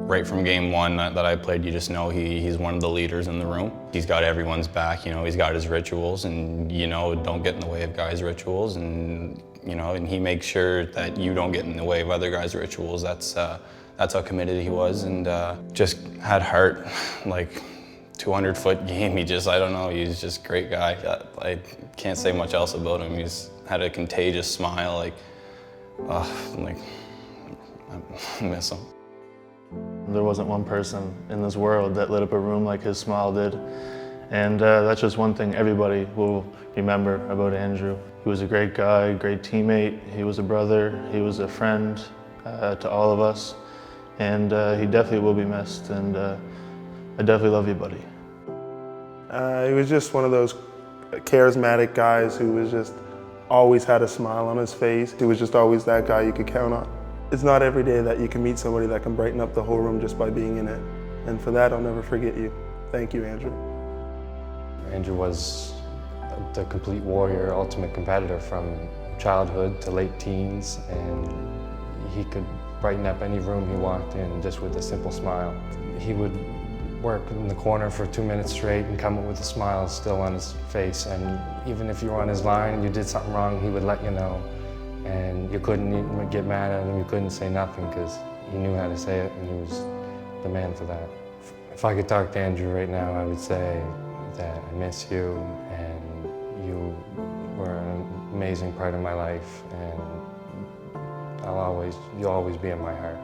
Right from game one that I played, you just know he's one of the leaders in the room. He's got everyone's back, you know, he's got his rituals and, you know, don't get in the way of guys' rituals and, you know, and he makes sure that you don't get in the way of other guys' rituals. That's how committed he was and just had heart, like 200-foot game. He just, I don't know, he's just a great guy. I can't say much else about him. He's had a contagious smile, like I miss him. There wasn't one person in this world that lit up a room like his smile did. And that's just one thing everybody will remember about Andrew. He was a great guy, great teammate. He was a brother. He was a friend to all of us. And he definitely will be missed. And I definitely love you, buddy. He was just one of those charismatic guys who was just always had a smile on his face. He was just always that guy you could count on. It's not every day that you can meet somebody that can brighten up the whole room just by being in it. And for that, I'll never forget you. Thank you, Andrew. Andrew was the complete warrior, ultimate competitor from childhood to late teens, and he could brighten up any room he walked in just with a simple smile. He would work in the corner for 2 minutes straight and come up with a smile still on his face, and even if you were on his line and you did something wrong, he would let you know. And you couldn't even get mad at him, you couldn't say nothing because he knew how to say it and he was the man for that. If I could talk to Andrew right now, I would say that I miss you and you were an amazing part of my life and you'll always be in my heart.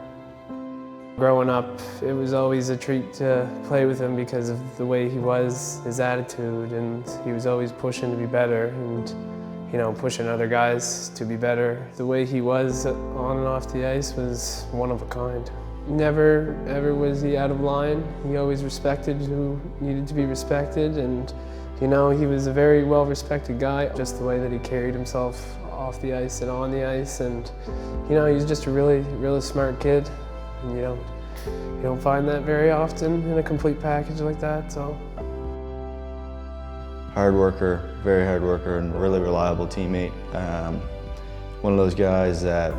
Growing up, it was always a treat to play with him because of the way he was, his attitude, and he was always pushing to be better and, you know, pushing other guys to be better. The way he was on and off the ice was one of a kind. Never, ever was he out of line. He always respected who needed to be respected, and, you know, he was a very well-respected guy. Just the way that he carried himself off the ice and on the ice, and, you know, he's just a really, really smart kid. And you don't find that very often in a complete package like that, so. Hard worker, very hard worker, and really reliable teammate. One of those guys that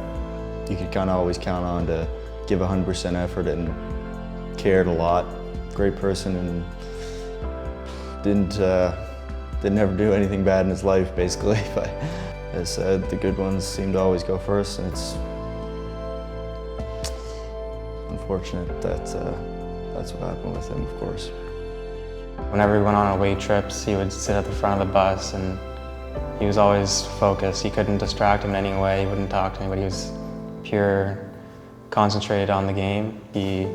you could kind of always count on to give 100% effort and cared a lot. Great person and didn't ever do anything bad in his life, basically. But as I said, the good ones seem to always go first, and it's unfortunate that's what happened with him, of course. Whenever we went on away trips, he would sit at the front of the bus and he was always focused. You couldn't distract him in any way. He wouldn't talk to anybody. He was pure, concentrated on the game. He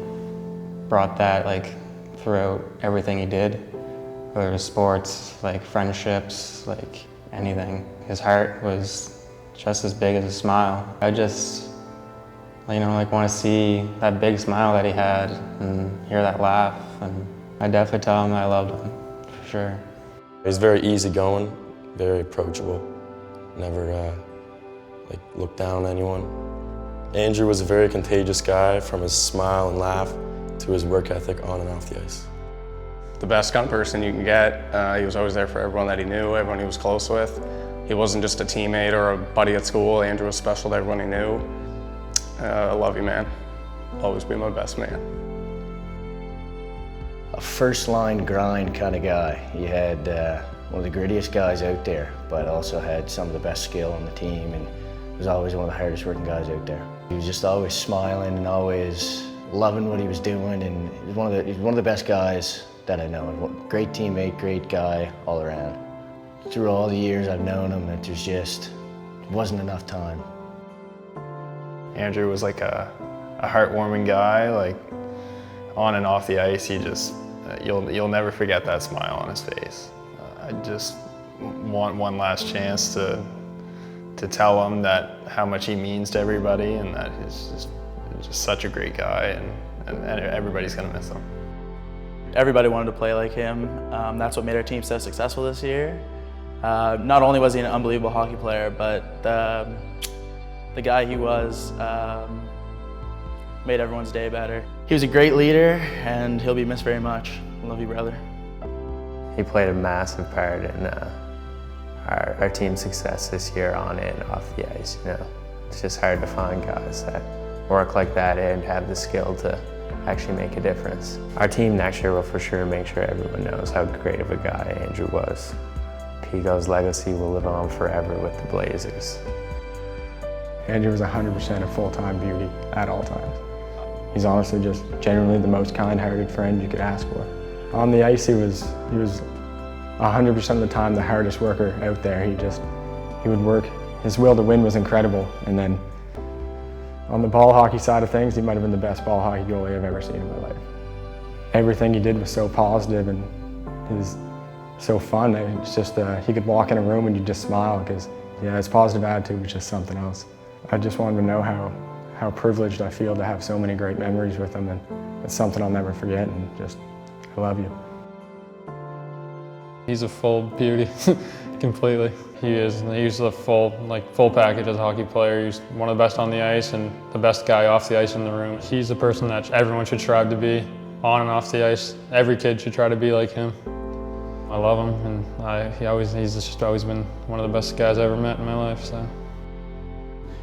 brought that like throughout everything he did, whether it was sports, like friendships, like anything. His heart was just as big as his smile. I just, you know, like want to see that big smile that he had and hear that laugh, and I definitely tell him that I loved him, for sure. He's very easygoing, very approachable, never like looked down on anyone. Andrew was a very contagious guy, from his smile and laugh to his work ethic on and off the ice. The best kind of person you can get. He was always there for everyone that he knew, everyone he was close with. He wasn't just a teammate or a buddy at school. Andrew was special to everyone he knew. I love you, man. Always be my best man. A first-line grind kind of guy. He had one of the grittiest guys out there, but also had some of the best skill on the team, and was always one of the hardest working guys out there. He was just always smiling and always loving what he was doing, and he's one of the best guys that I know. Great teammate, great guy all around. Through all the years I've known him, it wasn't enough time. Andrew was like a heartwarming guy, like on and off the ice. He just, you'll never forget that smile on his face. I just want one last chance to tell him that how much he means to everybody, and that he's just such a great guy, and everybody's gonna miss him. Everybody wanted to play like him. That's what made our team so successful this year. Not only was he an unbelievable hockey player, but the guy he was made everyone's day better. He was a great leader, and he'll be missed very much. Love you, brother. He played a massive part in our team's success this year on and off the ice. You know, it's just hard to find guys that work like that and have the skill to actually make a difference. Our team next year will for sure make sure everyone knows how great of a guy Andrew was. Picot's legacy will live on forever with the Blazers. Andrew was 100% a full-time beauty at all times. He's honestly just genuinely the most kind-hearted friend you could ask for. On the ice, he was 100% of the time the hardest worker out there. He would work. His will to win was incredible. And then on the ball hockey side of things, he might have been the best ball hockey goalie I've ever seen in my life. Everything he did was so positive and it was so fun. It's just, he could walk in a room and you just smile because his positive attitude was just something else. I just wanted to know how privileged I feel to have so many great memories with him, and it's something I'll never forget, and just, I love you. He's a full beauty, completely. He is. He's the full package as a hockey player. He's one of the best on the ice and the best guy off the ice in the room. He's the person that everyone should strive to be on and off the ice. Every kid should try to be like him. I love him, and he's just always been one of the best guys I ever met in my life. So.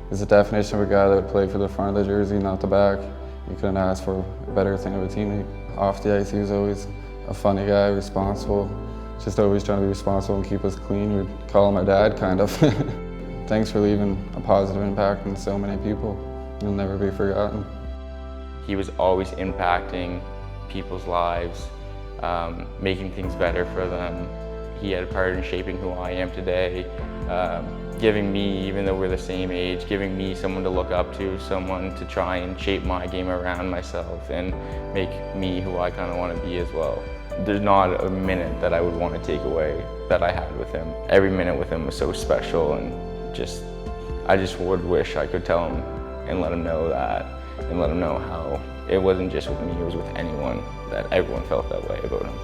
He's the definition of a guy that would play for the front of the jersey, not the back. You couldn't ask for a better thing of a teammate. Off the ice, he was always a funny guy, responsible, just always trying to be responsible and keep us clean. We'd call him our dad, kind of. Thanks for leaving a positive impact on so many people. You'll never be forgotten. He was always impacting people's lives, making things better for them. He had a part in shaping who I am today. Giving me, even though we're the same age, giving me someone to look up to, someone to try and shape my game around myself and make me who I kind of want to be as well. There's not a minute that I would want to take away that I had with him. Every minute with him was so special, and I just would wish I could tell him and let him know that, and let him know how it wasn't just with me, it was with anyone, that everyone felt that way about him.